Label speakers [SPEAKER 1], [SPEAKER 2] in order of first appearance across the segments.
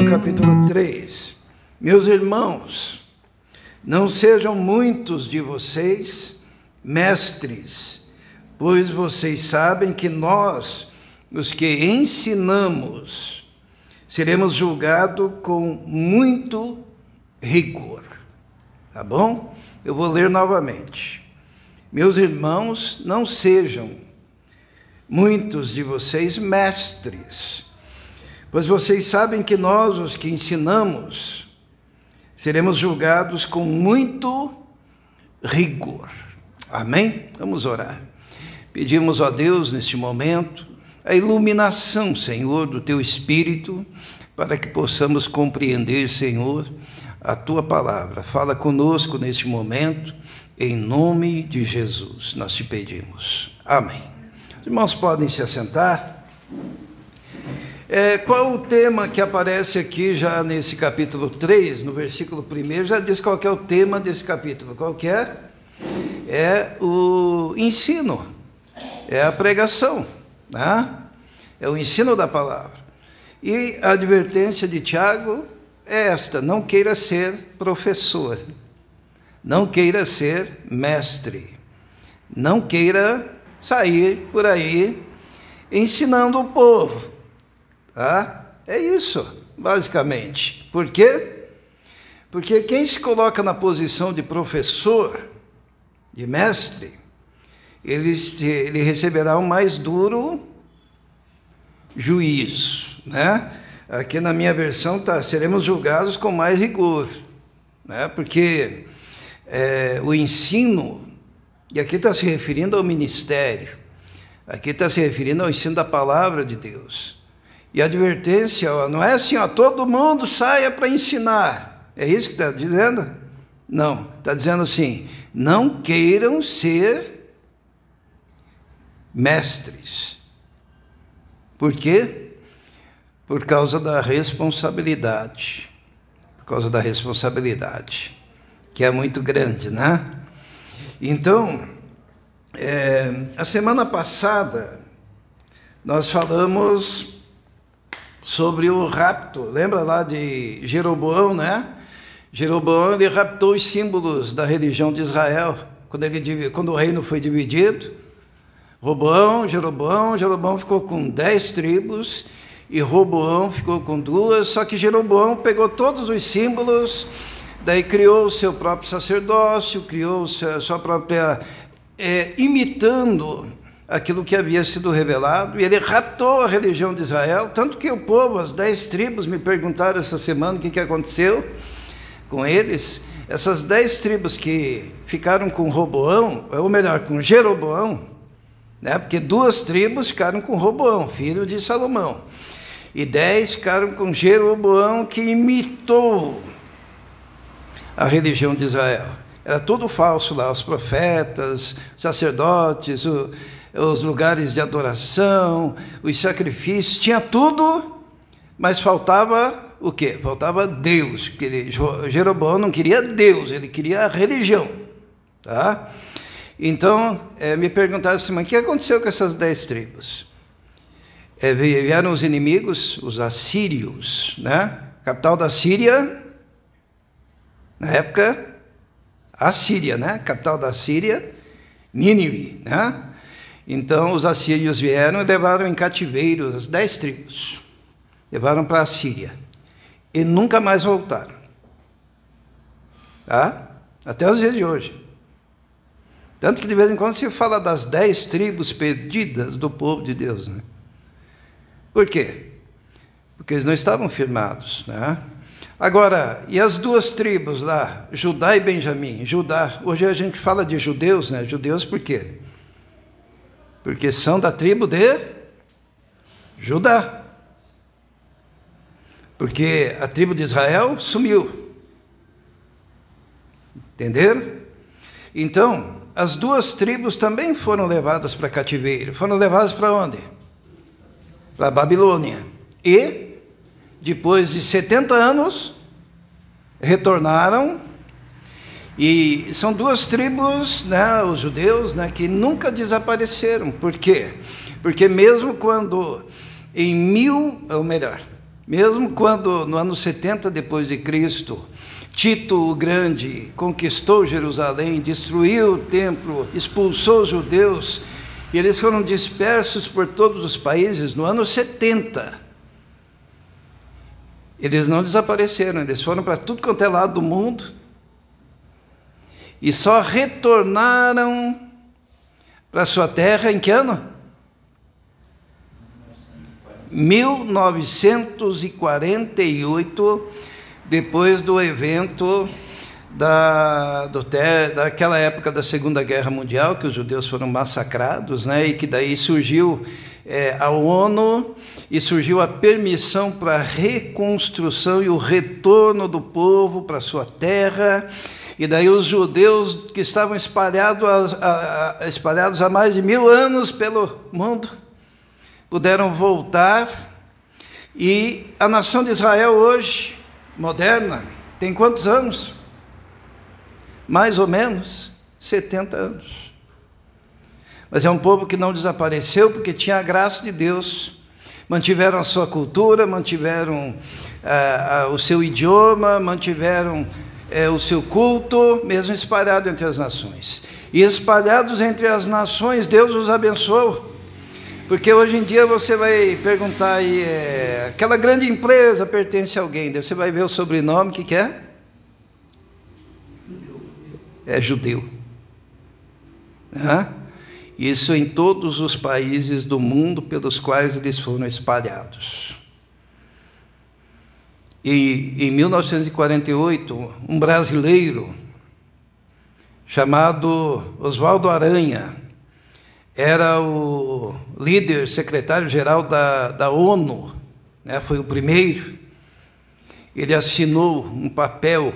[SPEAKER 1] capítulo 3. Meus irmãos, não sejam muitos de vocês mestres, pois vocês sabem que nós, os que ensinamos, seremos julgados com muito rigor. Tá bom? Eu vou ler novamente. Meus irmãos, não sejam muitos de vocês mestres, pois vocês sabem que nós, os que ensinamos, seremos julgados com muito rigor. Amém? Vamos orar. Pedimos a Deus, neste momento, a iluminação, Senhor, do Teu Espírito, para que possamos compreender, Senhor, a Tua palavra. Fala conosco neste momento, em nome de Jesus, nós te pedimos. Amém. Os irmãos podem se assentar. Qual o tema que aparece aqui já nesse capítulo 3, no versículo 1, já diz qual que é o tema desse capítulo. Qual que é? É o ensino, é a pregação, né? É o ensino da palavra. E a advertência de Tiago é esta: não queira ser professor, não queira ser mestre, não queira sair por aí ensinando o povo. Tá? É isso, basicamente. Por quê? Porque quem se coloca na posição de professor, de mestre, ele receberá um mais duro juízo, né? Aqui na minha versão está: seremos julgados com mais rigor, né? Porque o ensino, e aqui está se referindo ao ministério, aqui está se referindo ao ensino da palavra de Deus. E a advertência, não é assim, todo mundo saia para ensinar. É isso que está dizendo? Não, está dizendo assim: não queiram ser mestres. Por quê? Por causa da responsabilidade. Por causa da responsabilidade, que é muito grande, né? Então, a semana passada, nós falamos sobre o rapto. Lembra lá de Jeroboão, né? Jeroboão, ele raptou os símbolos da religião de Israel, quando o reino foi dividido. Jeroboão ficou com 10 tribos, e Roboão ficou com 2, só que Jeroboão pegou todos os símbolos, daí criou o seu próprio sacerdócio, criou a sua própria, imitando aquilo que havia sido revelado, e ele raptou a religião de Israel, tanto que o povo, as 10 tribos, me perguntaram essa semana o que aconteceu com eles. Essas 10 tribos que ficaram com Roboão, ou melhor, com Jeroboão, né? Porque 2 tribos ficaram com Roboão, filho de Salomão, e 10 ficaram com Jeroboão, que imitou a religião de Israel. Era tudo falso lá, os profetas, os sacerdotes, os lugares de adoração, os sacrifícios, tinha tudo, mas faltava o quê? Faltava Deus. Jeroboão não queria Deus, ele queria a religião. Tá? Então, me perguntaram assim: mas o que aconteceu com essas 10 tribos? Vieram os inimigos, os assírios, né? A capital da Síria, na época, a Síria, né? Capital da Síria, Nínive, né? Então, os assírios vieram e levaram em cativeiro as 10 tribos. Levaram para a Síria. E nunca mais voltaram. Tá? Até os dias de hoje. Tanto que de vez em quando se fala das 10 tribos perdidas do povo de Deus, né? Por quê? Porque eles não estavam firmados, né? Agora, e as 2 tribos lá, Judá e Benjamim? Judá, hoje a gente fala de judeus, né? Judeus por quê? Porque são da tribo de Judá. Porque a tribo de Israel sumiu. Entenderam? Então, as 2 tribos também foram levadas para cativeiro. Foram levadas para onde? Para a Babilônia. E, depois de 70 anos, retornaram. E são 2 tribos, né, os judeus, né, que nunca desapareceram. Por quê? Porque mesmo quando, Mesmo quando, no ano 70 depois de Cristo, Tito o Grande conquistou Jerusalém, destruiu o templo, expulsou os judeus, e eles foram dispersos por todos os países no ano 70. Eles não desapareceram, eles foram para tudo quanto é lado do mundo, e só retornaram para sua terra em que ano? 1948, depois do evento daquela época da Segunda Guerra Mundial, que os judeus foram massacrados, né, e que daí surgiu a ONU, e surgiu a permissão para a reconstrução e o retorno do povo para sua terra, e daí os judeus que estavam espalhados há mais de 1000 anos pelo mundo, puderam voltar, e a nação de Israel hoje, moderna, tem quantos anos? Mais ou menos 70 anos. Mas é um povo que não desapareceu, porque tinha a graça de Deus, mantiveram a sua cultura, mantiveram o seu idioma, mantiveram o seu culto, mesmo espalhado entre as nações. E espalhados entre as nações, Deus os abençoou. Porque hoje em dia você vai perguntar aí, aquela grande empresa pertence a alguém, daí você vai ver o sobrenome, o que é? É judeu. Isso em todos os países do mundo pelos quais eles foram espalhados. E em 1948, um brasileiro chamado Oswaldo Aranha, era o líder, secretário-geral da ONU, né? Foi o primeiro. Ele assinou um papel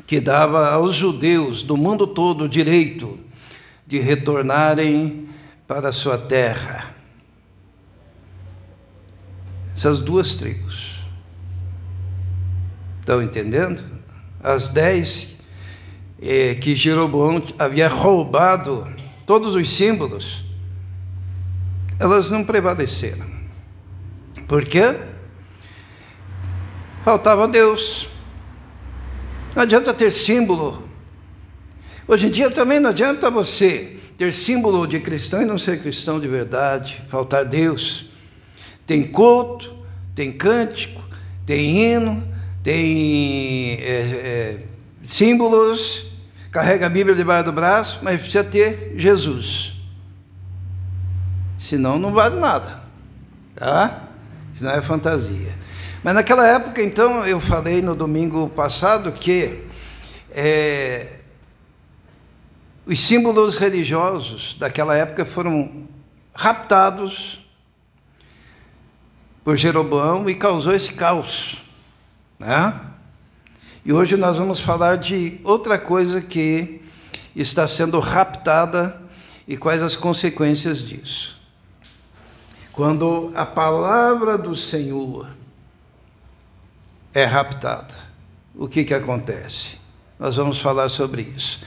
[SPEAKER 1] que dava aos judeus do mundo todo o direito de retornarem para a sua terra. Essas duas tribos. Estão entendendo? As 10 que Jeroboão havia roubado, todos os símbolos, elas não prevaleceram. Por quê? Faltava Deus. Não adianta ter símbolo. Hoje em dia também não adianta você ter símbolo de cristão e não ser cristão de verdade, faltar Deus. Tem culto, tem cântico, tem hino, tem símbolos, carrega a Bíblia debaixo do braço, mas precisa ter Jesus. Senão não vale nada, tá? Senão é fantasia. Mas naquela época, então, eu falei no domingo passado que os símbolos religiosos daquela época foram raptados por Jeroboão e causou esse caos, né? E hoje nós vamos falar de outra coisa que está sendo raptada e quais as consequências disso. Quando a palavra do Senhor é raptada, o que acontece? Nós vamos falar sobre isso.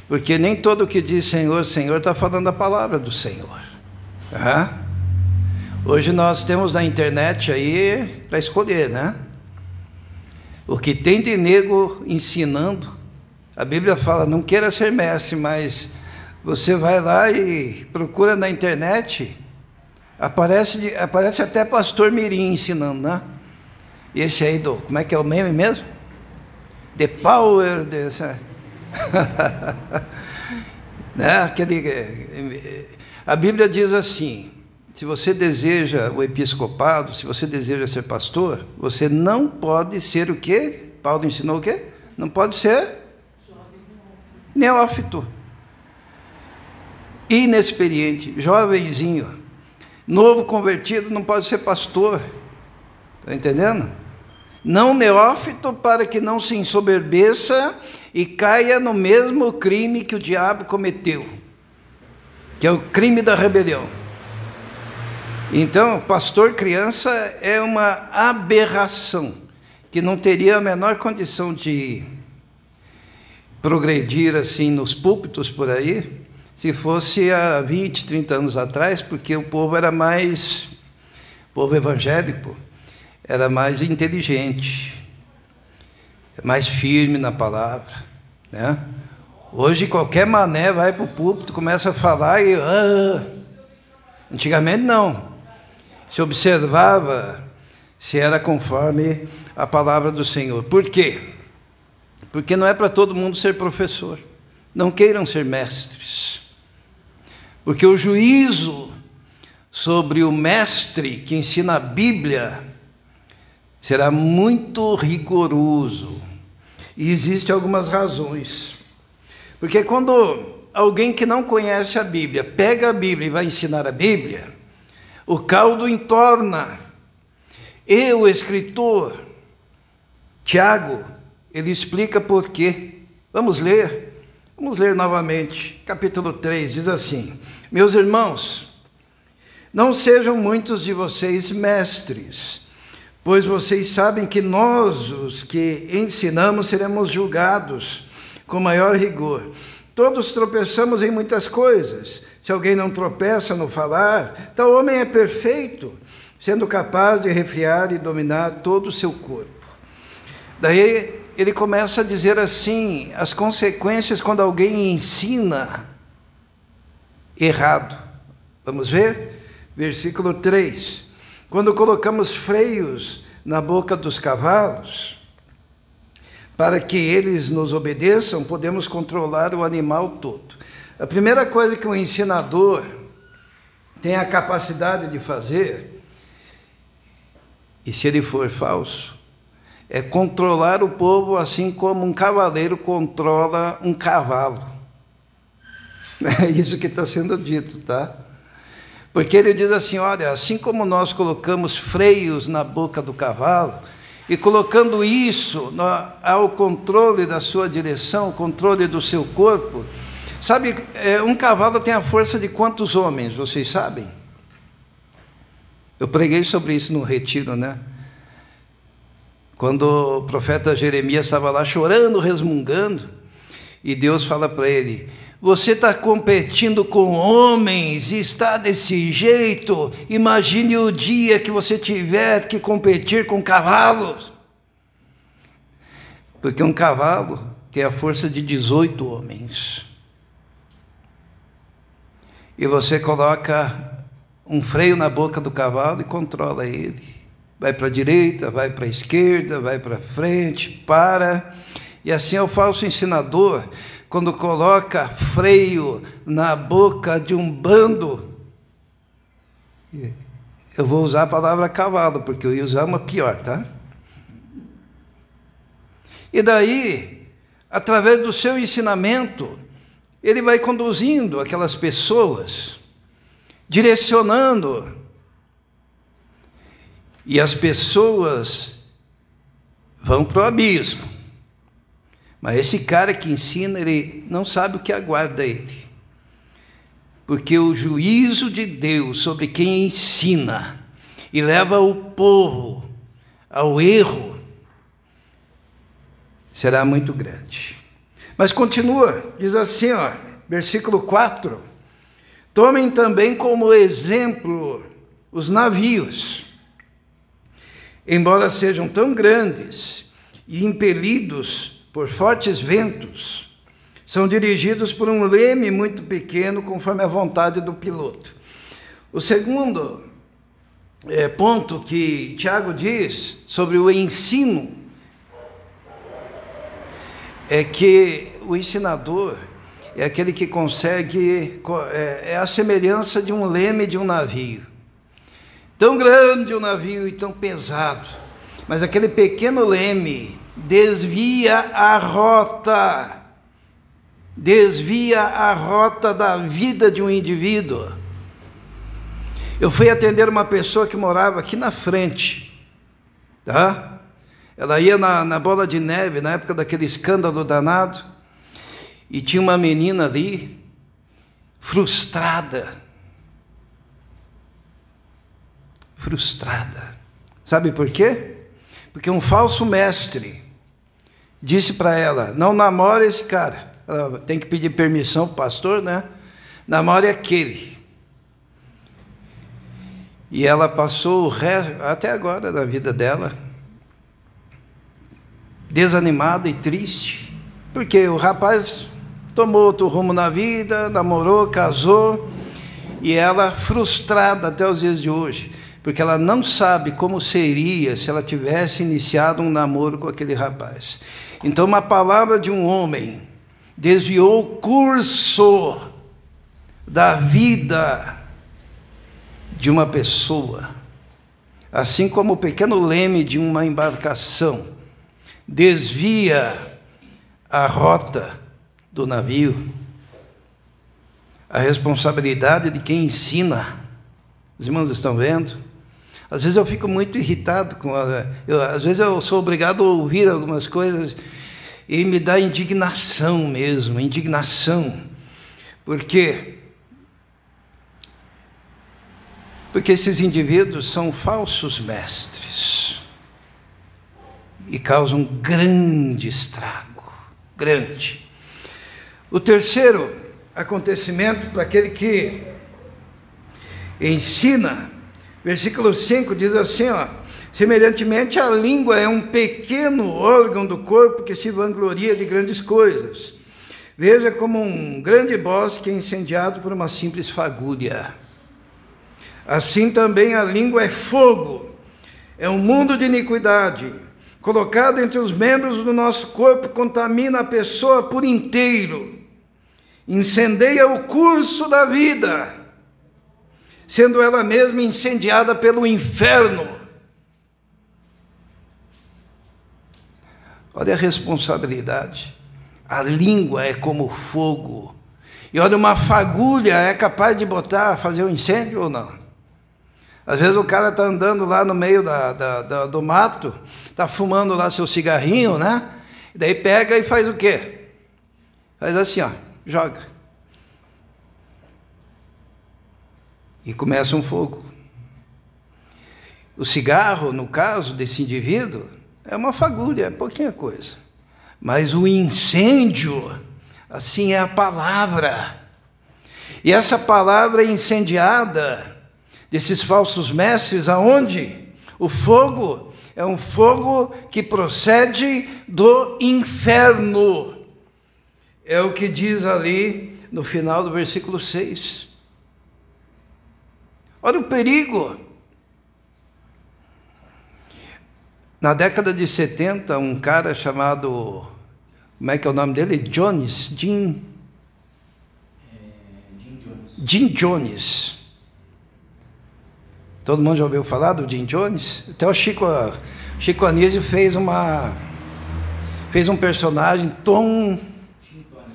[SPEAKER 1] Porque nem todo que diz Senhor, Senhor, está falando a palavra do Senhor. Tá? Hoje nós temos na internet aí para escolher, né? O que tem de nego ensinando, a Bíblia fala, não queira ser mestre, mas você vai lá e procura na internet, aparece até pastor mirim ensinando, né? Esse aí como é que é o meme mesmo? The power, né? A Bíblia diz assim, se você deseja o episcopado, se você deseja ser pastor, você não pode ser o quê? Paulo ensinou o quê? Não pode ser neófito, inexperiente, jovenzinho, novo convertido, não pode ser pastor. Está entendendo? Não neófito, para que não se ensoberbeça e caia no mesmo crime que o diabo cometeu, que é o crime da rebelião. Então, pastor criança é uma aberração, que não teria a menor condição de progredir assim nos púlpitos por aí, se fosse há 20, 30 anos atrás, porque o povo era mais, povo evangélico, era mais inteligente, mais firme na palavra, né? Hoje qualquer mané vai para o púlpito, começa a falar e... Antigamente não. Se observava se era conforme a palavra do Senhor. Por quê? Porque não é para todo mundo ser professor. Não queiram ser mestres. Porque o juízo sobre o mestre que ensina a Bíblia será muito rigoroso. E existem algumas razões. Porque quando alguém que não conhece a Bíblia pega a Bíblia e vai ensinar a Bíblia, o caldo entorna. E o escritor, Tiago, ele explica por quê. Vamos ler novamente. Capítulo 3 diz assim: meus irmãos, não sejam muitos de vocês mestres, pois vocês sabem que nós, os que ensinamos, seremos julgados com maior rigor. Todos tropeçamos em muitas coisas. Se alguém não tropeça no falar, tal homem é perfeito, sendo capaz de refrear e dominar todo o seu corpo. Daí ele começa a dizer assim, as consequências quando alguém ensina errado. Vamos ver? Versículo 3. Quando colocamos freios na boca dos cavalos, para que eles nos obedeçam, podemos controlar o animal todo. A primeira coisa que o ensinador tem a capacidade de fazer, e se ele for falso, é controlar o povo assim como um cavaleiro controla um cavalo. É isso que está sendo dito, tá? Porque ele diz assim, olha, assim como nós colocamos freios na boca do cavalo, e colocando isso ao controle da sua direção, controle do seu corpo, sabe, um cavalo tem a força de quantos homens, vocês sabem? Eu preguei sobre isso no retiro, né? Quando o profeta Jeremias estava lá chorando, resmungando, e Deus fala para ele, você está competindo com homens e está desse jeito, imagine o dia que você tiver que competir com cavalos. Porque um cavalo tem a força de 18 homens. E você coloca um freio na boca do cavalo e controla ele. Vai para a direita, vai para a esquerda, vai para frente, para. E assim é o falso ensinador, quando coloca freio na boca de um bando. Eu vou usar a palavra cavalo, porque eu ia usar uma pior, tá? E daí, através do seu ensinamento, ele vai conduzindo aquelas pessoas, direcionando. E as pessoas vão para o abismo. Mas esse cara que ensina, ele não sabe o que aguarda ele. Porque o juízo de Deus sobre quem ensina e leva o povo ao erro será muito grande. Mas continua, diz assim, ó, versículo 4. Tomem também como exemplo os navios, embora sejam tão grandes e impelidos por fortes ventos, são dirigidos por um leme muito pequeno, conforme a vontade do piloto. O segundo ponto que Tiago diz sobre o ensino é que o ensinador é aquele que consegue, é a semelhança de um leme de um navio. Tão grande o navio e tão pesado, mas aquele pequeno leme desvia a rota da vida de um indivíduo. Eu fui atender uma pessoa que morava aqui na frente, tá? Ela ia na Bola de Neve, na época daquele escândalo danado, e tinha uma menina ali, frustrada. Sabe por quê? Porque um falso mestre disse para ela, não namore esse cara. Ela tem que pedir permissão para o pastor, né? Namore aquele. E ela passou o resto, até agora, da vida dela, desanimada e triste, porque o rapaz tomou outro rumo na vida, namorou, casou, e ela frustrada até os dias de hoje, porque ela não sabe como seria se ela tivesse iniciado um namoro com aquele rapaz. Então, uma palavra de um homem desviou o curso da vida de uma pessoa, assim como o pequeno leme de uma embarcação desvia a rota do navio. A responsabilidade de quem ensina. Os irmãos estão vendo? Às vezes eu fico muito irritado às vezes eu sou obrigado a ouvir algumas coisas e me dá indignação mesmo, indignação. Por quê? Porque esses indivíduos são falsos mestres e causam grande estrago, grande. O terceiro acontecimento para aquele que ensina, versículo 5 diz assim, ó: semelhantemente a língua é um pequeno órgão do corpo que se vangloria de grandes coisas. Veja como um grande bosque incendiado por uma simples fagulha. Assim também a língua é fogo, é um mundo de iniquidade, colocado entre os membros do nosso corpo, contamina a pessoa por inteiro, incendeia o curso da vida, sendo ela mesma incendiada pelo inferno. Olha a responsabilidade. A língua é como fogo. E olha, uma fagulha é capaz de fazer um incêndio ou não? Às vezes o cara está andando lá no meio do mato, está fumando lá seu cigarrinho, né? E daí pega e faz o quê? Faz assim, ó, joga. E começa um fogo. O cigarro, no caso desse indivíduo, é uma fagulha, é pouquinha coisa. Mas o incêndio, assim é a palavra. E essa palavra é incendiada desses falsos mestres, aonde? O fogo é um fogo que procede do inferno. É o que diz ali no final do versículo 6. Olha o perigo. Na década de 70, um cara chamado, como é que é o nome dele? Jim Jones. Todo mundo já ouviu falar do Jim Jones? Até o Chico Anísio fez um personagem,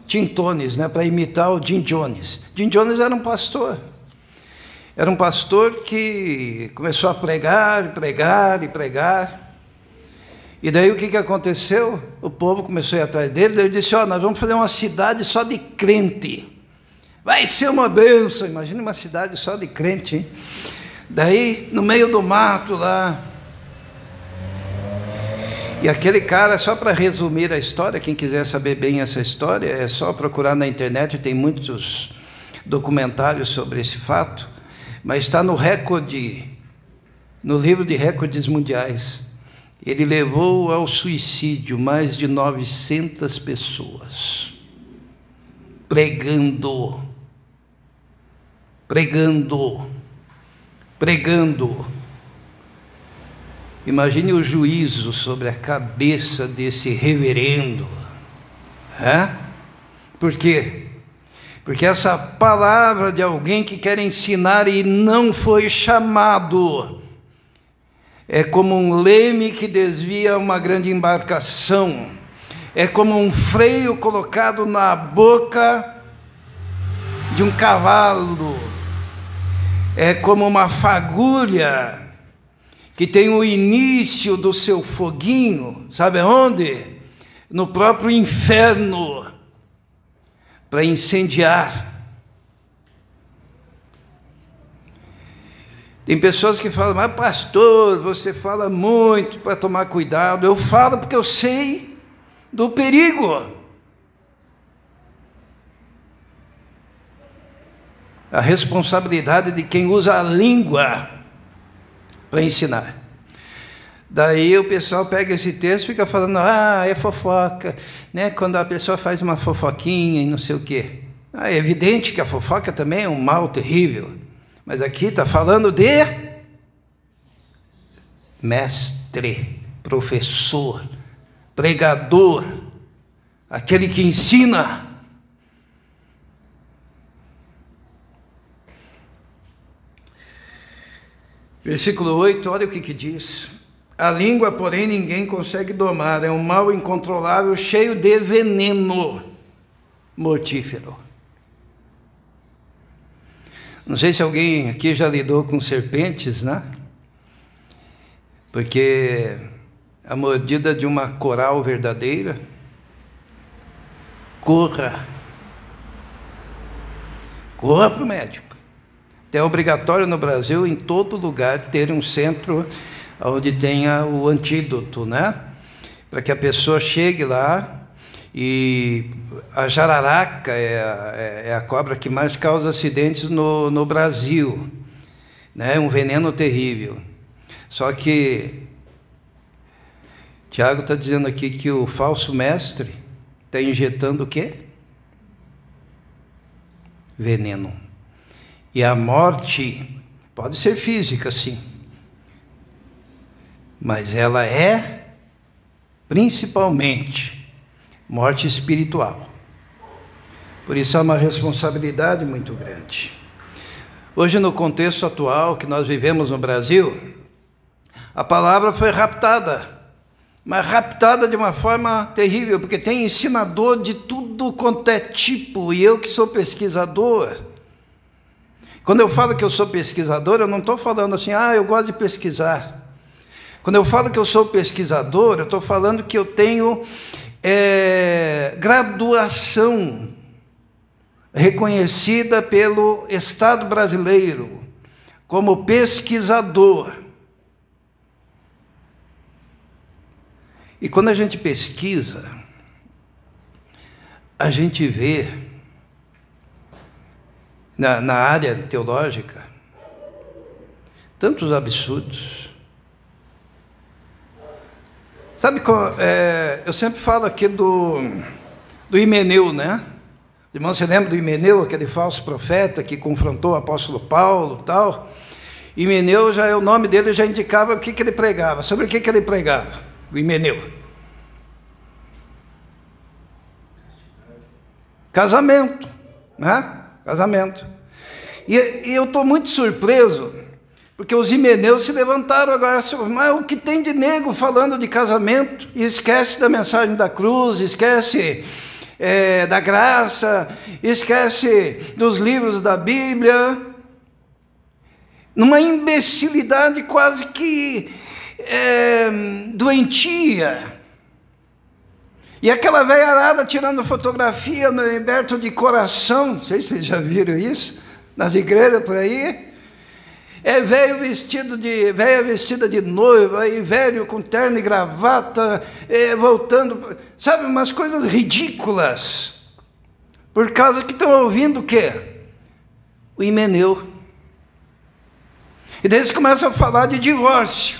[SPEAKER 1] Tim Tones, né, para imitar o Jim Jones. Jim Jones era um pastor. Era um pastor que começou a pregar. E daí o que aconteceu? O povo começou a ir atrás dele. Ele disse, ó, nós vamos fazer uma cidade só de crente. Vai ser uma bênção. Imagina uma cidade só de crente, hein? Daí, no meio do mato lá. E aquele cara, só para resumir a história, quem quiser saber bem essa história, é só procurar na internet, tem muitos documentários sobre esse fato, mas está no livro de recordes mundiais. Ele levou ao suicídio mais de 900 pessoas, pregando. Imagine o juízo sobre a cabeça desse reverendo. Por quê? Porque essa palavra de alguém que quer ensinar e não foi chamado é como um leme que desvia uma grande embarcação, é como um freio colocado na boca de um cavalo, é como uma fagulha que tem o início do seu foguinho, sabe aonde? No próprio inferno, para incendiar. Tem pessoas que falam, mas pastor, você fala muito para tomar cuidado. Eu falo porque eu sei do perigo. A responsabilidade de quem usa a língua para ensinar. Daí o pessoal pega esse texto e fica falando, é fofoca, né? Quando a pessoa faz uma fofoquinha e não sei o quê. É evidente que a fofoca também é um mal terrível, mas aqui está falando de mestre, professor, pregador, aquele que ensina. Versículo 8, olha o que diz. A língua, porém, ninguém consegue domar, é um mal incontrolável, cheio de veneno mortífero. Não sei se alguém aqui já lidou com serpentes, né? Porque a mordida de uma coral verdadeira, corra para o médico. É obrigatório no Brasil, em todo lugar, ter um centro onde tenha o antídoto, né? Para que a pessoa chegue lá. E a jararaca é a cobra que mais causa acidentes no Brasil, né? Um veneno terrível. Só que Tiago está dizendo aqui que o falso mestre está injetando o quê? Veneno. E a morte pode ser física, sim, mas ela é principalmente morte espiritual. Por isso é uma responsabilidade muito grande. Hoje, no contexto atual que nós vivemos no Brasil, a palavra foi raptada, mas raptada de uma forma terrível, porque tem ensinador de tudo quanto é tipo, e eu que sou pesquisador. Quando eu falo que eu sou pesquisador, eu não estou falando assim, eu gosto de pesquisar. Quando eu falo que eu sou pesquisador, eu estou falando que eu tenho graduação reconhecida pelo Estado brasileiro como pesquisador. E quando a gente pesquisa, a gente vê na área teológica tantos absurdos. Sabe, eu sempre falo aqui do Himeneu, né? Irmão, você lembra do Himeneu, aquele falso profeta que confrontou o apóstolo Paulo e tal? Himeneu, o nome dele já indicava o que ele pregava. Sobre o que ele pregava, o Himeneu? Casamento, né? Casamento. E eu estou muito surpreso, porque os himeneus se levantaram agora, mas o que tem de nego falando de casamento, e esquece da mensagem da cruz, esquece da graça, esquece dos livros da Bíblia, numa imbecilidade quase que doentia. E aquela velharada tirando fotografia no Herberto de Coração, não sei se vocês já viram isso, nas igrejas por aí. Velho velha vestida de noiva, e velho com terno e gravata, voltando, sabe, umas coisas ridículas, por causa que estão ouvindo o quê? O Himeneu. E daí eles começam a falar de divórcio.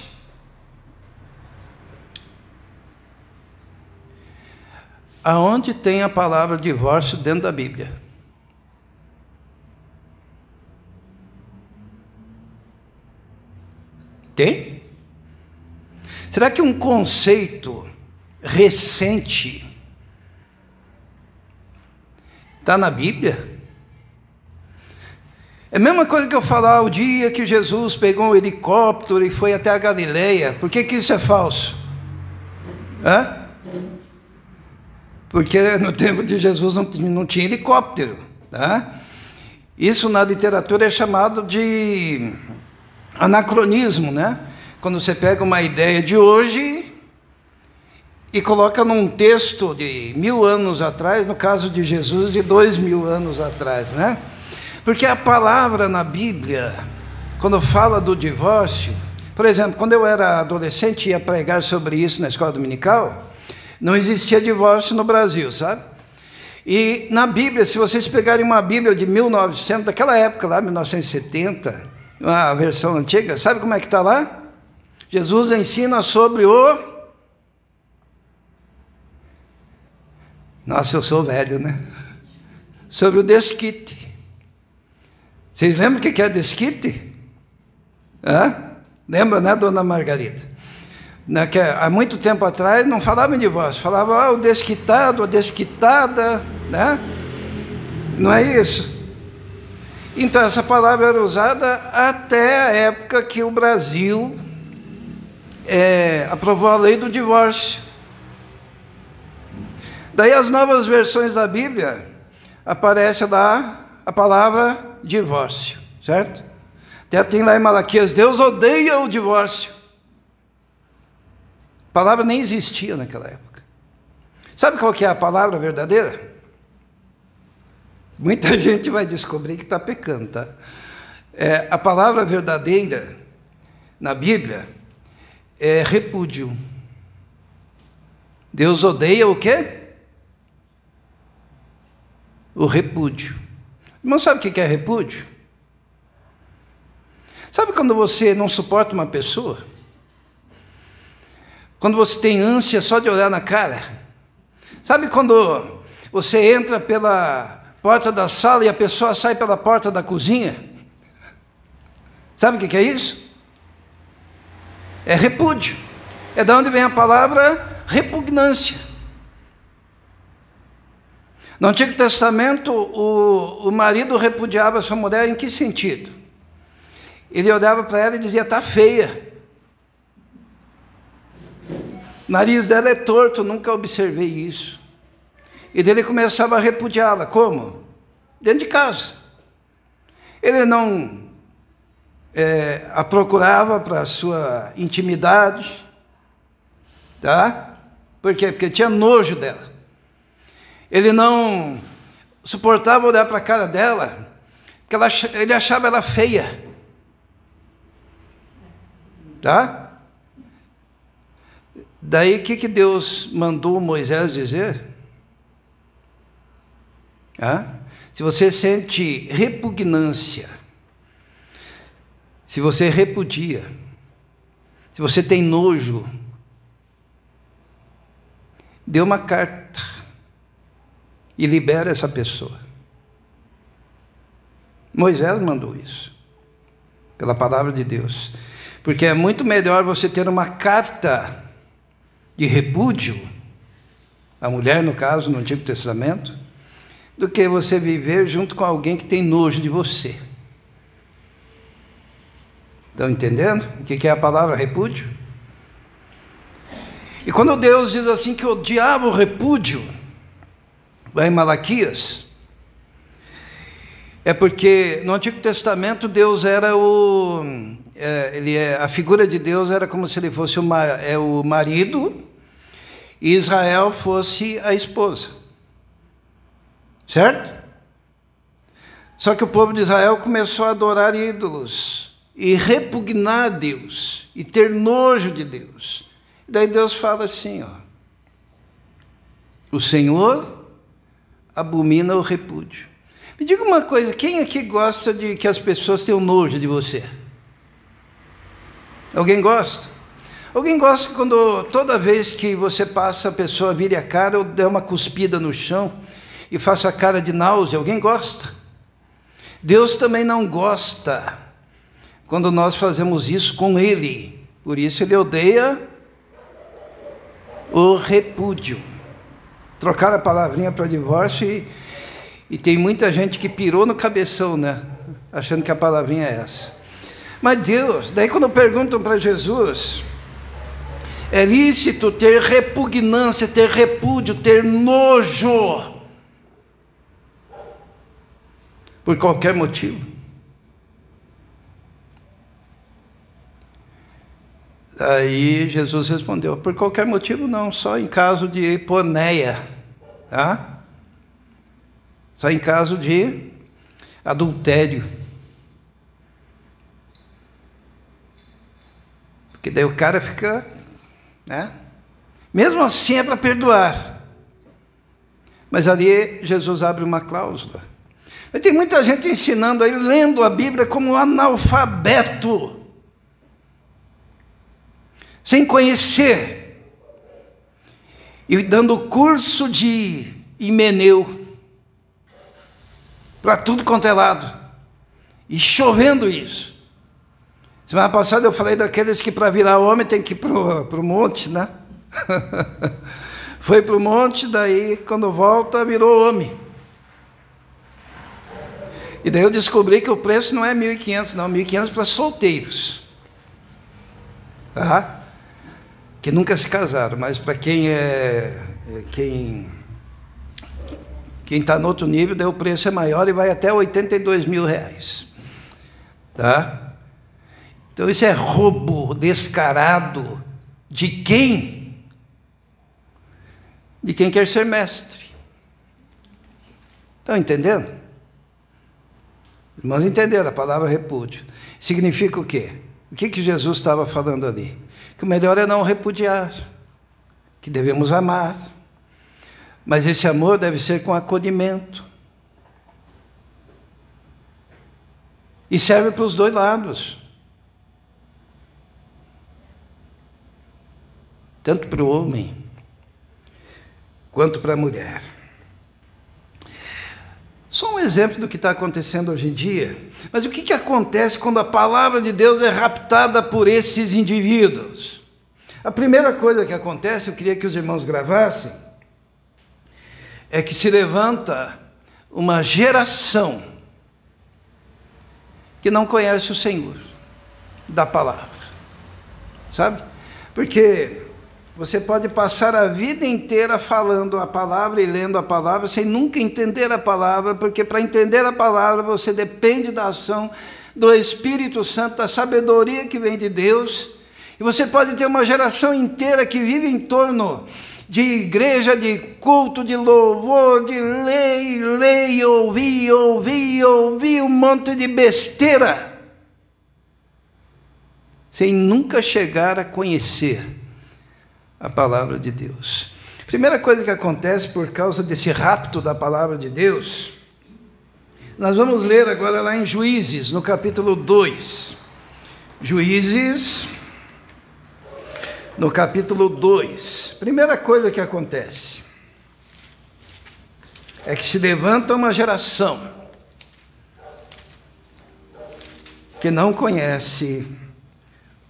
[SPEAKER 1] Aonde tem a palavra divórcio dentro da Bíblia? Tem? Será que um conceito recente está na Bíblia? É a mesma coisa que eu falar o dia que Jesus pegou um helicóptero e foi até a Galileia. Por que isso é falso? Porque no tempo de Jesus não tinha helicóptero. Tá? Isso na literatura é chamado de anacronismo, né? Quando você pega uma ideia de hoje e coloca num texto de 1000 anos atrás, no caso de Jesus, de 2000 anos atrás, né? Porque a palavra na Bíblia, quando fala do divórcio, por exemplo, quando eu era adolescente e ia pregar sobre isso na escola dominical, não existia divórcio no Brasil, sabe? E na Bíblia, se vocês pegarem uma Bíblia de 1900, daquela época lá, 1970, uma versão antiga, sabe como é que está lá? Jesus ensina sobre o... Nossa, eu sou velho, né? Sobre o desquite. Vocês lembram o que é desquite? Lembra, né, dona Margarida? Há muito tempo atrás não falava em divórcio, falava o desquitado, a desquitada, né? Não é isso? Então essa palavra era usada até a época que o Brasil aprovou a lei do divórcio. Daí as novas versões da Bíblia, aparece lá a palavra divórcio, certo? Até tem lá em Malaquias, Deus odeia o divórcio. A palavra nem existia naquela época. Sabe qual que é a palavra verdadeira? Muita gente vai descobrir que está pecando, tá? A palavra verdadeira na Bíblia é repúdio. Deus odeia o quê? O repúdio. Irmão, sabe o que é repúdio? Sabe quando você não suporta uma pessoa? Quando você tem ânsia só de olhar na cara? Sabe quando você entra pela porta da sala e a pessoa sai pela porta da cozinha? Sabe o que é isso? É repúdio. É de onde vem a palavra repugnância. No Antigo Testamento, o marido repudiava a sua mulher em que sentido? Ele olhava para ela e dizia, está feia. O nariz dela é torto, nunca observei isso. E daí ele começava a repudiá-la. Como? Dentro de casa. Ele não a procurava para a sua intimidade. Tá? Por quê? Porque tinha nojo dela. Ele não suportava olhar para a cara dela, porque ele achava ela feia. Tá? Daí o que Deus mandou Moisés dizer? Se você sente repugnância, se você repudia, se você tem nojo, dê uma carta e libera essa pessoa. Moisés mandou isso, pela palavra de Deus. Porque é muito melhor você ter uma carta de repúdio, a mulher, no caso, no Antigo Testamento, do que você viver junto com alguém que tem nojo de você. Estão entendendo o que é a palavra repúdio? E quando Deus diz assim que odiava o repúdio, lá em Malaquias, é porque no Antigo Testamento Deus era a figura de Deus era como se ele fosse o marido e Israel fosse a esposa. Certo? Só que o povo de Israel começou a adorar ídolos e repugnar a Deus e ter nojo de Deus. Daí Deus fala assim, o Senhor abomina o repúdio. Me diga uma coisa, quem aqui gosta de que as pessoas tenham nojo de você? Alguém gosta? Alguém gosta quando toda vez que você passa, a pessoa vire a cara ou dê uma cuspida no chão e faça a cara de náusea? Alguém gosta? Deus também não gosta quando nós fazemos isso com Ele. Por isso Ele odeia o repúdio. Trocaram a palavrinha para divórcio e tem muita gente que pirou no cabeção, né? Achando que a palavrinha é essa. Mas Deus, daí quando perguntam para Jesus, é lícito ter repugnância, ter repúdio, ter nojo, por qualquer motivo? Aí Jesus respondeu, por qualquer motivo não, só em caso de hiponeia, tá? Só em caso de adultério. Porque daí o cara fica, né? Mesmo assim é para perdoar. Mas ali Jesus abre uma cláusula. Mas tem muita gente ensinando aí, lendo a Bíblia como analfabeto. sem conhecer, e dando curso de himeneu para tudo quanto é lado, e chovendo isso. Semana passada eu falei daqueles que para virar homem tem que ir para o monte, né? Foi para o monte, daí quando volta virou homem. E daí eu descobri que o preço não é 1.500, não, 1.500 para solteiros. Tá? Que nunca se casaram, mas para quem está no outro nível, daí o preço é maior e vai até 82 mil reais. Tá? Então isso é roubo descarado de quem? De quem quer ser mestre. Estão entendendo? Irmãos, entenderam a palavra repúdio. Significa o quê? O que Jesus estava falando ali? Que o melhor é não repudiar, que devemos amar, mas esse amor deve ser com acolhimento. E serve para os dois lados. Tanto para o homem, quanto para a mulher. Só um exemplo do que está acontecendo hoje em dia. Mas o que acontece quando a palavra de Deus é raptada por esses indivíduos? A primeira coisa que acontece, eu queria que os irmãos gravassem, é que se levanta uma geração que não conhece o Senhor da palavra. Sabe? Porque você pode passar a vida inteira falando a palavra e lendo a palavra sem nunca entender a palavra, porque para entender a palavra você depende da ação do Espírito Santo, da sabedoria que vem de Deus. E você pode ter uma geração inteira que vive em torno de igreja, de culto, de louvor, de lei, ouvir, um monte de besteira, sem nunca chegar a conhecer a palavra de Deus. Primeira coisa que acontece por causa desse rapto da palavra de Deus, nós vamos ler agora lá em Juízes, no capítulo 2. Juízes, no capítulo 2. Primeira coisa que acontece é que se levanta uma geração que não conhece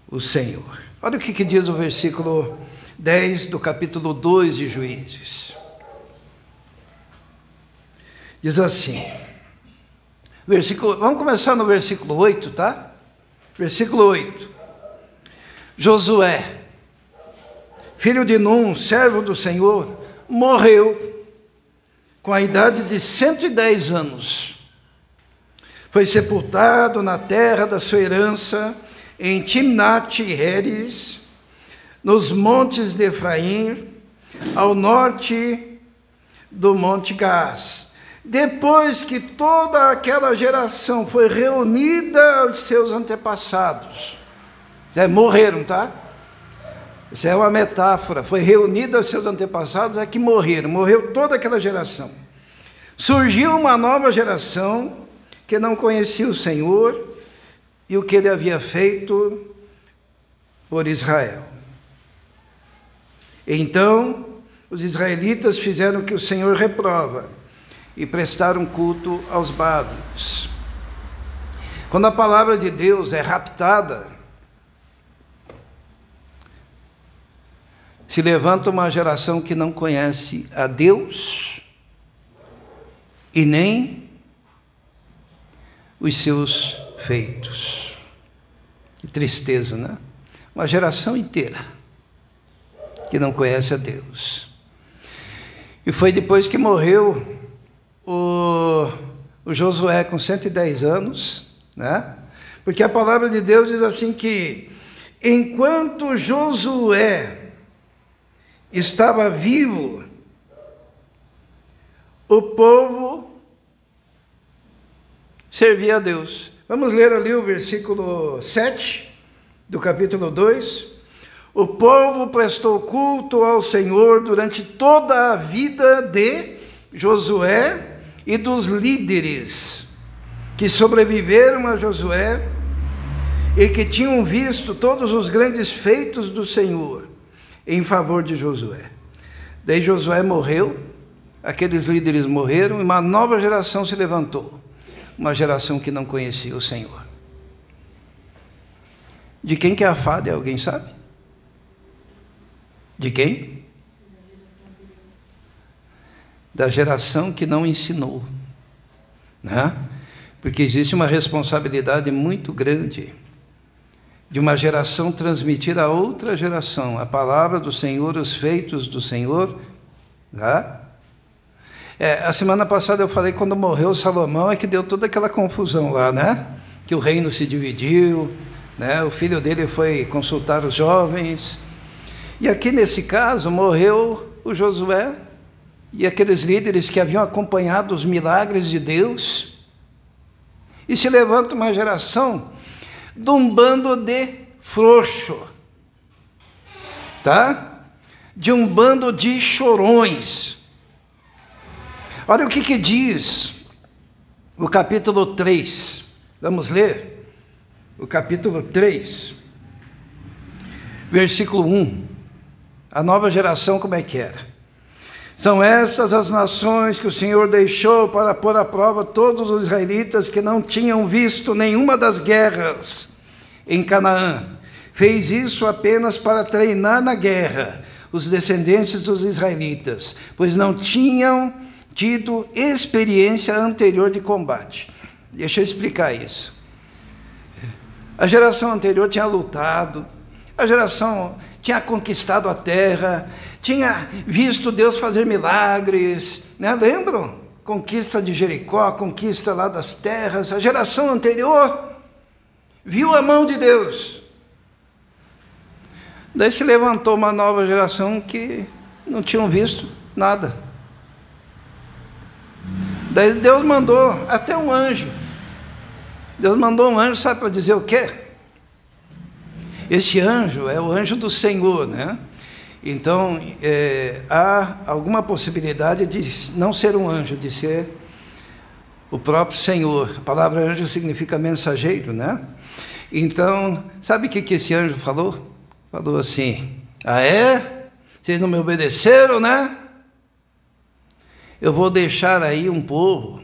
[SPEAKER 1] o Senhor. Olha o que diz o versículo 10 do capítulo 2 de Juízes. Diz assim, vamos começar no versículo 8, tá? Versículo 8. Josué, filho de Num, servo do Senhor, morreu com a idade de 110 anos. Foi sepultado na terra da sua herança, em Timnat-Heres, nos montes de Efraim, ao norte do Monte Gás. Depois que toda aquela geração foi reunida aos seus antepassados, morreram, tá? Isso é uma metáfora, foi reunida aos seus antepassados, é que morreu toda aquela geração. Surgiu uma nova geração que não conhecia o Senhor e o que ele havia feito por Israel. Então, os israelitas fizeram o que o Senhor reprova e prestaram culto aos Baales. Quando a palavra de Deus é raptada, se levanta uma geração que não conhece a Deus e nem os seus feitos. Que tristeza, né? Uma geração inteira que não conhece a Deus. E foi depois que morreu o Josué com 110 anos, né? Porque a palavra de Deus diz assim que enquanto Josué estava vivo, o povo servia a Deus. Vamos ler ali o versículo 7 do capítulo 2. O povo prestou culto ao Senhor durante toda a vida de Josué e dos líderes que sobreviveram a Josué, e que tinham visto todos os grandes feitos do Senhor em favor de Josué. Daí Josué morreu, aqueles líderes morreram e uma nova geração se levantou, uma geração que não conhecia o Senhor. De quem que é a fada, alguém sabe? De quem? Da geração que não ensinou, né? Porque existe uma responsabilidade muito grande de uma geração transmitir a outra geração a palavra do Senhor, os feitos do Senhor, tá? A semana passada eu falei, quando morreu Salomão, é que deu toda aquela confusão lá, né? Que o reino se dividiu, né? O filho dele foi consultar os jovens. E aqui nesse caso morreu o Josué e aqueles líderes que haviam acompanhado os milagres de Deus. E se levanta uma geração de um bando de frouxo, tá? De um bando de chorões. Olha o que diz o capítulo 3. Vamos ler? O capítulo 3, versículo 1. A nova geração, como é que era? São estas as nações que o Senhor deixou para pôr à prova todos os israelitas que não tinham visto nenhuma das guerras em Canaã. Fez isso apenas para treinar na guerra os descendentes dos israelitas, pois não tinham tido experiência anterior de combate. Deixa eu explicar isso. A geração anterior tinha lutado, a geração tinha conquistado a terra, tinha visto Deus fazer milagres, né? Lembram? Conquista de Jericó, conquista lá das terras. A geração anterior viu a mão de Deus. Daí se levantou uma nova geração que não tinham visto nada. Daí Deus mandou até um anjo. Deus mandou um anjo, sabe para dizer o quê? Esse anjo é o anjo do Senhor, né? Então, há alguma possibilidade de não ser um anjo, de ser o próprio Senhor. A palavra anjo significa mensageiro, né? Então, sabe o que esse anjo falou? Falou assim: ah, é? Vocês não me obedeceram, né? Eu vou deixar aí um povo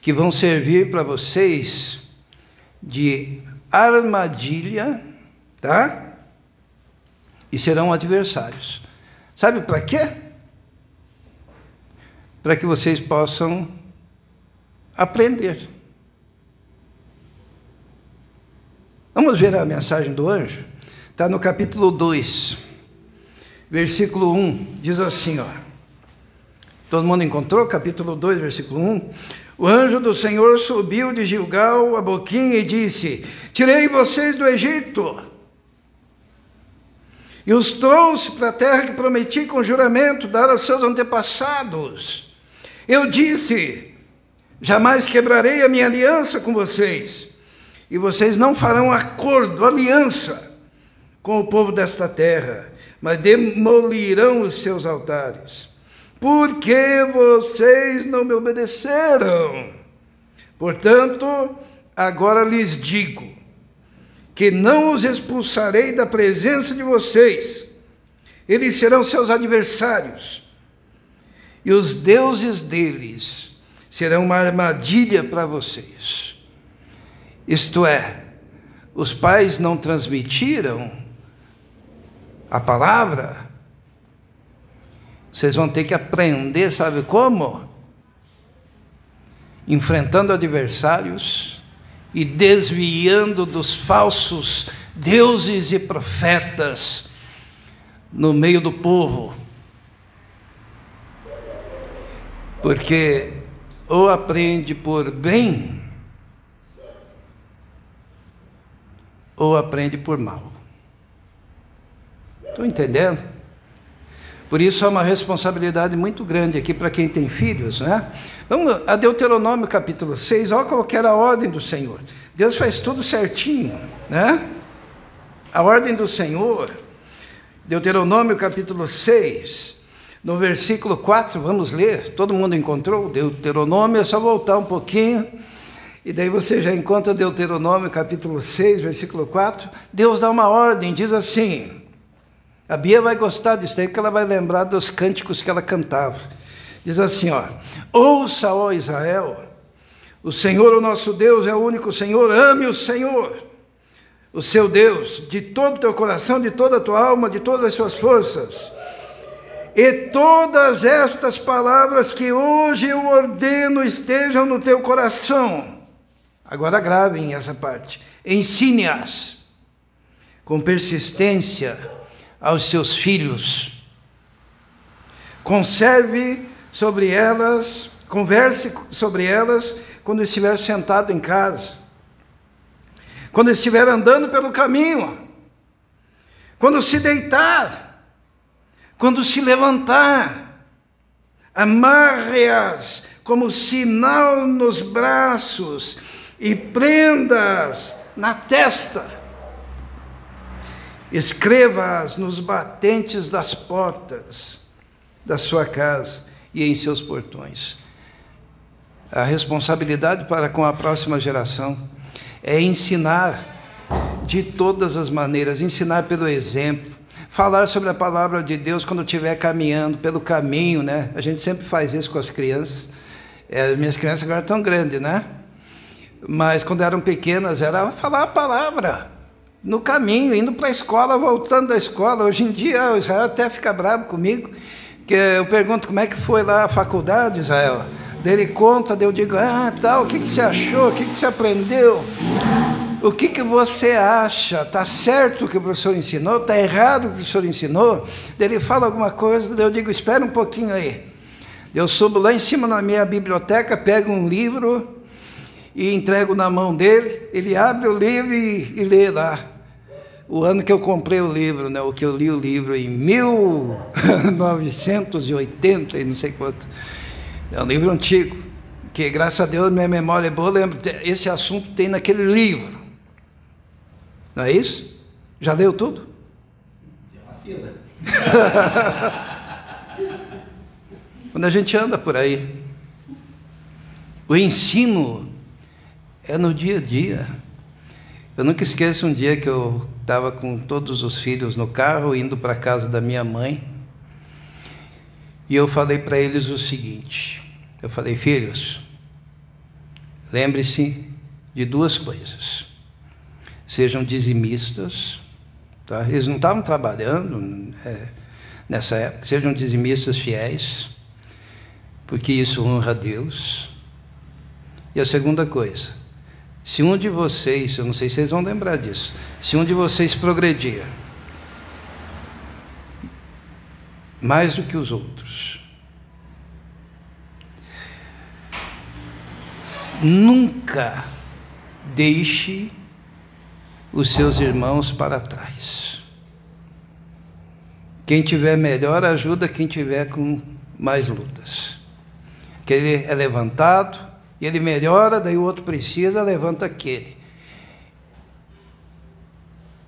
[SPEAKER 1] que vão servir para vocês de armadilha, tá? E serão adversários. Sabe para quê? Para que vocês possam aprender. Vamos ver a mensagem do anjo? Está no capítulo 2, versículo 1, diz assim, ó. Todo mundo encontrou? Capítulo 2, versículo 1. O anjo do Senhor subiu de Gilgal a Boquim e disse: tirei vocês do Egito e os trouxe para a terra que prometi com juramento dar aos seus antepassados. Eu disse: jamais quebrarei a minha aliança com vocês, e vocês não farão acordo, aliança com o povo desta terra, mas demolirão os seus altares. Porque vocês não me obedeceram. Portanto, agora lhes digo que não os expulsarei da presença de vocês. Eles serão seus adversários, e os deuses deles serão uma armadilha para vocês. Isto é, os pais não transmitiram a palavra. Vocês vão ter que aprender, sabe como? Enfrentando adversários e desviando dos falsos deuses e profetas no meio do povo. Porque ou aprende por bem, ou aprende por mal. Estão entendendo? Por isso há uma responsabilidade muito grande aqui para quem tem filhos, né? Vamos a Deuteronômio capítulo 6, olha qual que era a ordem do Senhor. Deus faz tudo certinho, né? A ordem do Senhor, Deuteronômio capítulo 6, no versículo 4, vamos ler. Todo mundo encontrou Deuteronômio? É só voltar um pouquinho E daí você já encontra Deuteronômio, capítulo 6, versículo 4. Deus dá uma ordem, diz assim. A Bia vai gostar disso aí, porque ela vai lembrar dos cânticos que ela cantava. Diz assim, ó. Ouça, ó Israel, o Senhor, o nosso Deus, é o único Senhor. Ame o Senhor, o seu Deus, de todo o teu coração, de toda a tua alma, de todas as suas forças. E todas estas palavras que hoje eu ordeno estejam no teu coração. Agora gravem essa parte. Ensine-as com persistência aos seus filhos. Converse sobre elas quando estiver sentado em casa, quando estiver andando pelo caminho, quando se deitar, quando se levantar. Amarre-as como sinal nos braços e prendas na testa. Escreva-as nos batentes das portas da sua casa e em seus portões. A responsabilidade para com a próxima geração é ensinar de todas as maneiras, ensinar pelo exemplo, falar sobre a palavra de Deus quando estiver caminhando pelo caminho, né? A gente sempre faz isso com as crianças. Minhas crianças agora estão grandes, né? Mas quando eram pequenas, era falar a palavra no caminho, indo para a escola, voltando da escola. Hoje em dia, o Israel até fica bravo comigo, que eu pergunto como é que foi lá a faculdade, Israel. Daí ele conta, daí eu digo, tal, o que você achou, o que você aprendeu? O que você acha? Está certo o que o professor ensinou? Está errado o que o professor ensinou? Daí ele fala alguma coisa, daí eu digo, espera um pouquinho aí. Eu subo lá em cima na minha biblioteca, pego um livro e entrego na mão dele, ele abre o livro e lê lá. O ano que eu comprei o livro, né, o que eu li o livro em 1980 e não sei quanto. É um livro antigo, que graças a Deus minha memória é boa, eu lembro, esse assunto tem naquele livro. Não é isso? Já leu tudo? Tem uma fila. Quando a gente anda por aí, o ensino é no dia a dia. Eu nunca esqueço um dia que eu estava com todos os filhos no carro, indo para a casa da minha mãe, e eu falei para eles o seguinte, eu falei, filhos, lembre-se de duas coisas, sejam dizimistas, tá? Eles não estavam trabalhando nessa época, sejam dizimistas fiéis, porque isso honra a Deus. E a segunda coisa, se um de vocês, eu não sei se vocês vão lembrar disso, se um de vocês progredir mais do que os outros, nunca deixe os seus irmãos para trás. Quem tiver melhor ajuda quem tiver com mais lutas. Que ele é levantado, e ele melhora, daí o outro precisa, levanta aquele.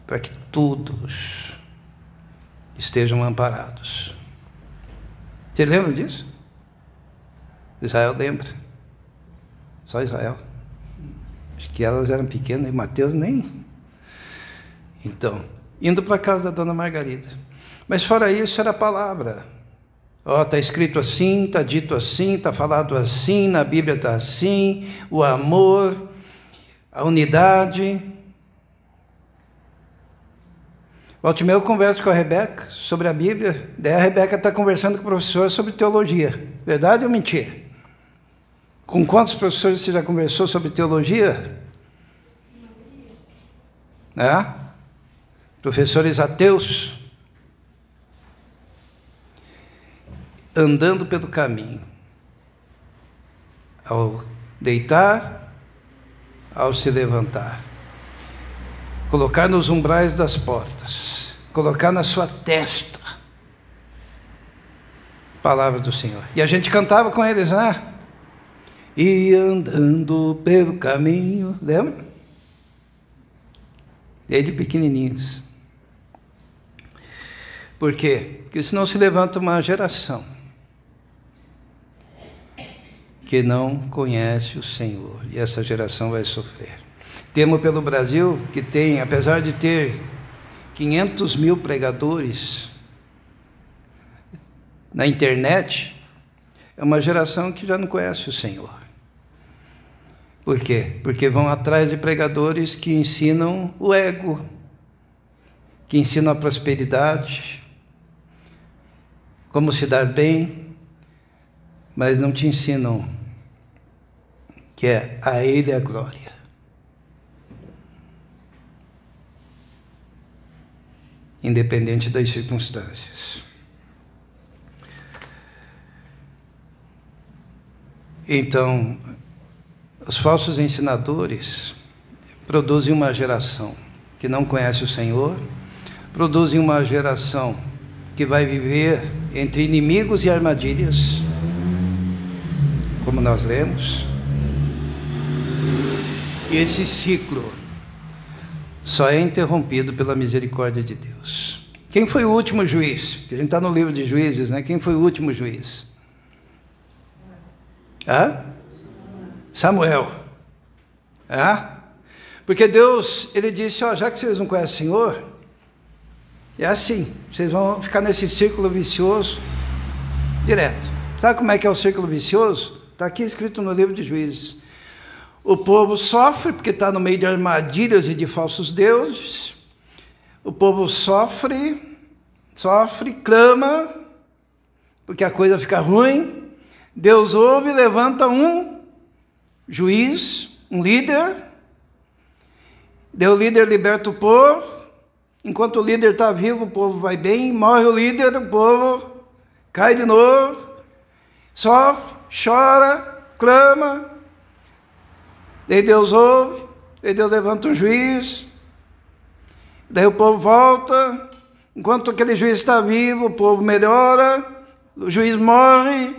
[SPEAKER 1] Para que todos estejam amparados. Você lembra disso? Israel lembra. Só Israel. Acho que elas eram pequenas, e Mateus nem. Então, indo para a casa da dona Margarida. Mas fora isso, era a palavra. Está escrito assim, está dito assim, está falado assim, na Bíblia está assim, o amor, a unidade. Volta e meia eu converso com a Rebeca sobre a Bíblia, daí a Rebeca está conversando com o professor sobre teologia. Verdade ou mentira? Com quantos professores você já conversou sobre teologia? Professores ateus? Andando pelo caminho, ao deitar, ao se levantar, colocar nos umbrais das portas, colocar na sua testa a palavra do Senhor. E a gente cantava com eles, E andando pelo caminho, lembra? Desde pequenininhos. Por quê? Porque senão se levanta uma geração porque não conhece o Senhor, e essa geração vai sofrer. Temo pelo Brasil, que tem, apesar de ter 500 mil pregadores na internet, é uma geração que já não conhece o Senhor. Por quê? Porque vão atrás de pregadores que ensinam o ego, que ensinam a prosperidade, como se dar bem, mas não te ensinam que é a Ele a glória. Independente das circunstâncias. Então, os falsos ensinadores produzem uma geração que não conhece o Senhor, produzem uma geração que vai viver entre inimigos e armadilhas, como nós lemos. E esse ciclo só é interrompido pela misericórdia de Deus. Quem foi o último juiz? Porque a gente está no livro de Juízes, né? Quem foi o último juiz? Samuel. Porque Deus, Ele disse, já que vocês não conhecem o Senhor, é assim, vocês vão ficar nesse círculo vicioso direto. Sabe como é que é o círculo vicioso? Está aqui escrito no livro de Juízes. O povo sofre porque está no meio de armadilhas e de falsos deuses. O povo sofre, clama, porque a coisa fica ruim. Deus ouve, levanta um juiz, um líder. O líder liberta o povo. Enquanto o líder está vivo, o povo vai bem. Morre o líder, o povo cai de novo. Sofre, chora, clama. Daí Deus ouve, daí Deus levanta um juiz, daí o povo volta, enquanto aquele juiz está vivo, o povo melhora, o juiz morre,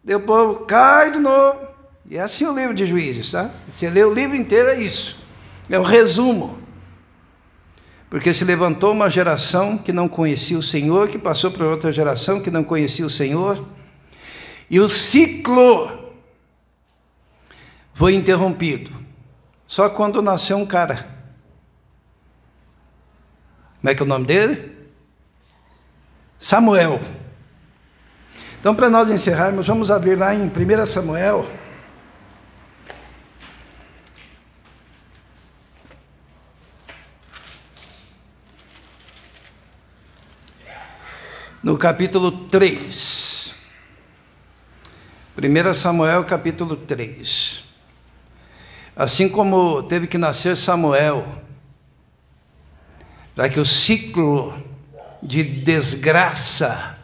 [SPEAKER 1] daí o povo cai de novo. E é assim o livro de Juízes, tá? Você lê o livro inteiro, é isso, é o resumo. Porque se levantou uma geração que não conhecia o Senhor, que passou para outra geração que não conhecia o Senhor, e o ciclo foi interrompido só quando nasceu um cara. Como é que é o nome dele? Samuel. Então, para nós encerrarmos, vamos abrir lá em 1 Samuel. No capítulo 3. 1 Samuel, capítulo 3. Assim como teve que nascer Samuel, para que o ciclo de desgraça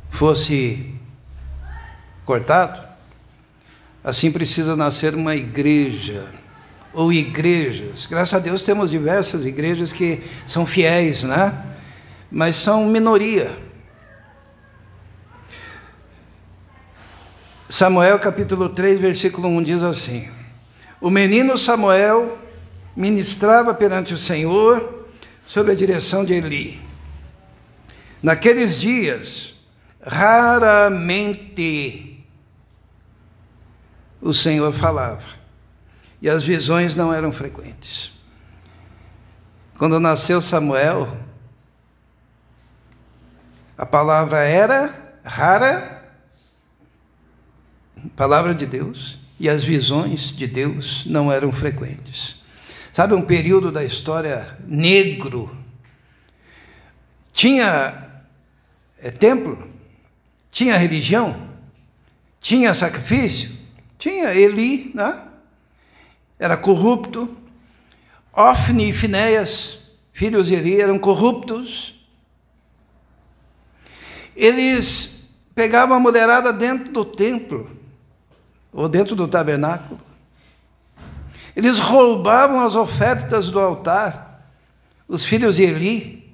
[SPEAKER 1] fosse cortado, assim precisa nascer uma igreja, ou igrejas. Graças a Deus temos diversas igrejas que são fiéis, né? Mas são minoria. Samuel capítulo 3, versículo 1 diz assim: o menino Samuel ministrava perante o Senhor sob a direção de Eli. Naqueles dias, raramente o Senhor falava, e as visões não eram frequentes. Quando nasceu Samuel, a palavra era rara, palavra de Deus, e as visões de Deus não eram frequentes. Sabe, um período da história negro. Tinha templo, tinha religião, tinha sacrifício, tinha Eli, né? Era corrupto. Ofni e Finéias, filhos de Eli, eram corruptos. Eles pegavam a mulherada dentro do templo, ou dentro do tabernáculo. Eles roubavam as ofertas do altar, os filhos de Eli.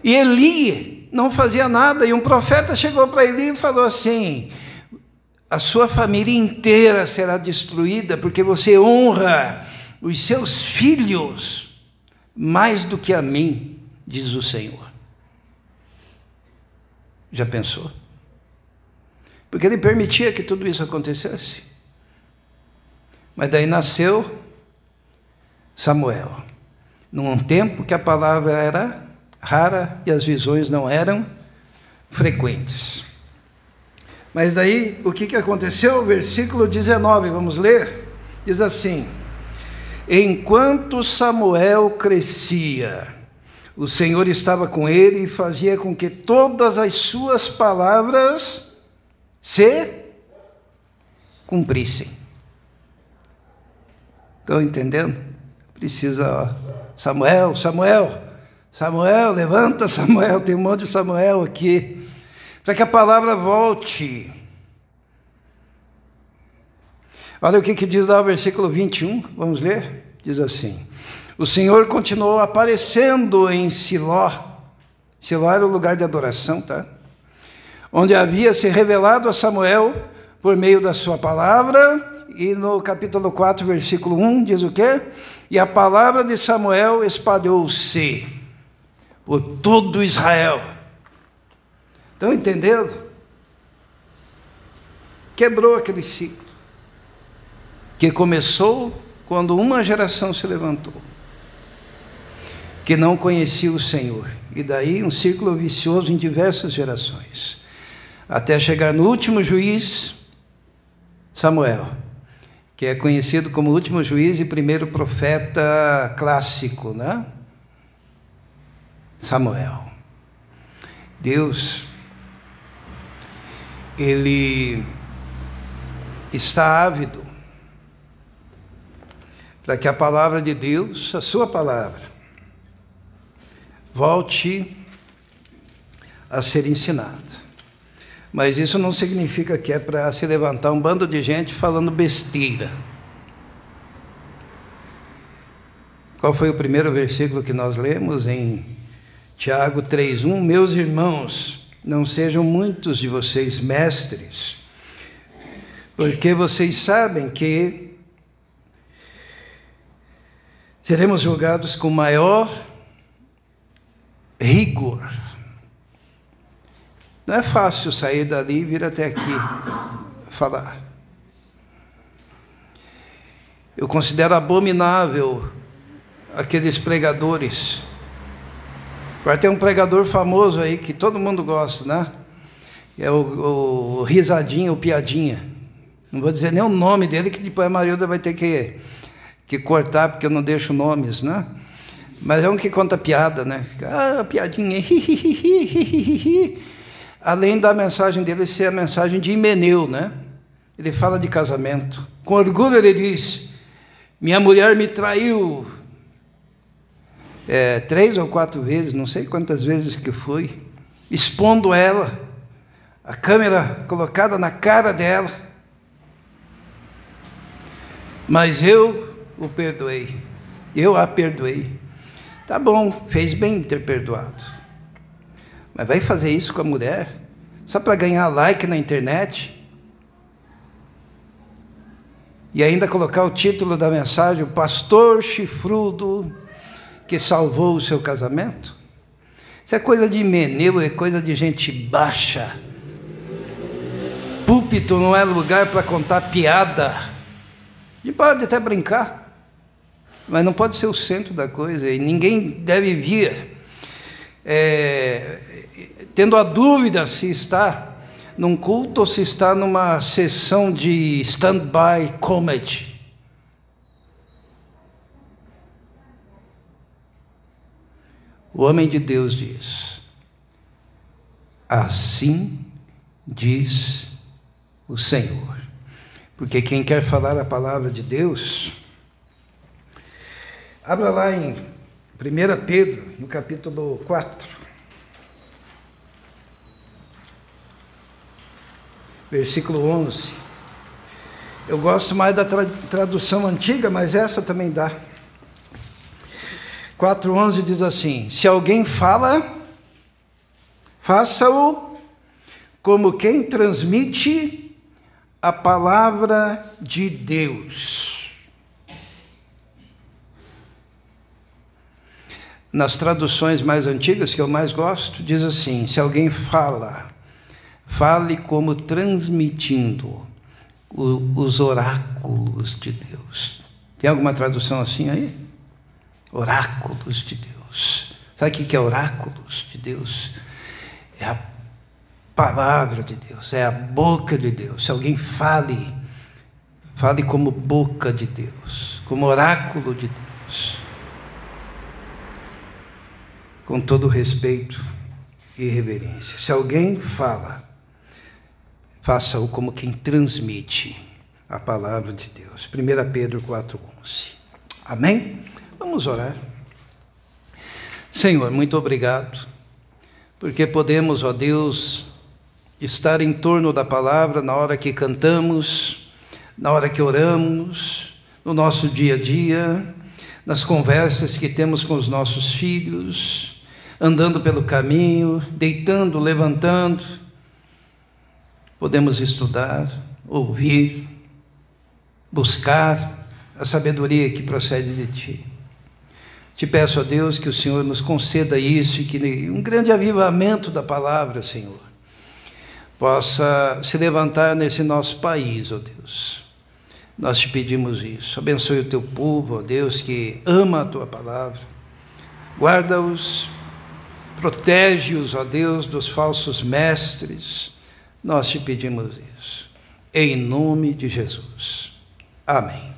[SPEAKER 1] E Eli não fazia nada, e um profeta chegou para Eli e falou assim: a sua família inteira será destruída, porque você honra os seus filhos mais do que a mim, diz o Senhor. Já pensou? Porque ele permitia que tudo isso acontecesse. Mas daí nasceu Samuel, num tempo que a palavra era rara e as visões não eram frequentes. Mas daí, o que aconteceu? Versículo 19, vamos ler? Diz assim: enquanto Samuel crescia, o Senhor estava com ele e fazia com que todas as suas palavras se cumprissem. Estão entendendo? Precisa, Samuel, levanta, Samuel, tem um monte de Samuel aqui, para que a palavra volte. Olha o que diz lá o versículo 21, vamos ler? Diz assim: o Senhor continuou aparecendo em Siló. Siló era o lugar de adoração, tá? Onde havia se revelado a Samuel por meio da sua palavra. E no capítulo 4, versículo 1, diz o quê? E a palavra de Samuel espalhou-se por todo Israel. Estão entendendo? Quebrou aquele ciclo que começou quando uma geração se levantou, que não conhecia o Senhor. E daí um ciclo vicioso em diversas gerações, até chegar no último juiz, Samuel, que é conhecido como o último juiz e primeiro profeta clássico, né? Samuel. Deus, Ele está ávido para que a palavra de Deus, a sua palavra, volte a ser ensinada. Mas isso não significa que é para se levantar um bando de gente falando besteira. Qual foi o primeiro versículo que nós lemos? Em Tiago 3:1, meus irmãos, não sejam muitos de vocês mestres, porque vocês sabem que seremos julgados com maior rigor. Não é fácil sair dali e vir até aqui falar. Eu considero abominável aqueles pregadores. Agora tem um pregador famoso aí que todo mundo gosta, né? É o risadinha, o piadinha. Não vou dizer nem o nome dele, que depois a Marilda vai ter que cortar, porque eu não deixo nomes, né? Mas é um que conta piada, né? Fica, piadinha, além da mensagem dele ser a mensagem de Himeneu, né? Ele fala de casamento. Com orgulho ele diz: minha mulher me traiu 3 ou 4 vezes, não sei quantas vezes que foi, expondo ela, a câmera colocada na cara dela. Mas eu o perdoei, eu a perdoei. Tá bom, fez bem em ter perdoado. Mas vai fazer isso com a mulher? Só para ganhar like na internet? E ainda colocar o título da mensagem: o pastor chifrudo que salvou o seu casamento? Isso é coisa de Himeneu, é coisa de gente baixa. Púlpito não é lugar para contar piada. E pode até brincar, mas não pode ser o centro da coisa. E ninguém deve vir tendo a dúvida se está num culto ou se está numa sessão de stand-by comedy. O homem de Deus diz: assim diz o Senhor. Porque quem quer falar a palavra de Deus, abra lá em 1 Pedro, no capítulo 4. Versículo 11. Eu gosto mais da tradução antiga, mas essa também dá. 4:11 diz assim: se alguém fala, faça-o como quem transmite a palavra de Deus. Nas traduções mais antigas, que eu mais gosto, diz assim: se alguém fala, fale como transmitindo os oráculos de Deus. Tem alguma tradução assim aí? Oráculos de Deus. Sabe o que é oráculos de Deus? É a palavra de Deus, é a boca de Deus. Se alguém fale como boca de Deus, como oráculo de Deus, com todo respeito e reverência. Se alguém fala, faça-o como quem transmite a palavra de Deus. 1 Pedro 4:11. Amém? Vamos orar. Senhor, muito obrigado, porque podemos, ó Deus, estar em torno da palavra na hora que cantamos, na hora que oramos, no nosso dia a dia, nas conversas que temos com os nossos filhos, andando pelo caminho, deitando, levantando. Podemos estudar, ouvir, buscar a sabedoria que procede de Ti. Te peço a Deus que o Senhor nos conceda isso e que um grande avivamento da palavra, Senhor, possa se levantar nesse nosso país, ó Deus. Nós te pedimos isso. Abençoe o Teu povo, ó Deus, que ama a Tua palavra. Guarda-os, protege-os, ó Deus, dos falsos mestres. Nós te pedimos isso. Em nome de Jesus. Amém.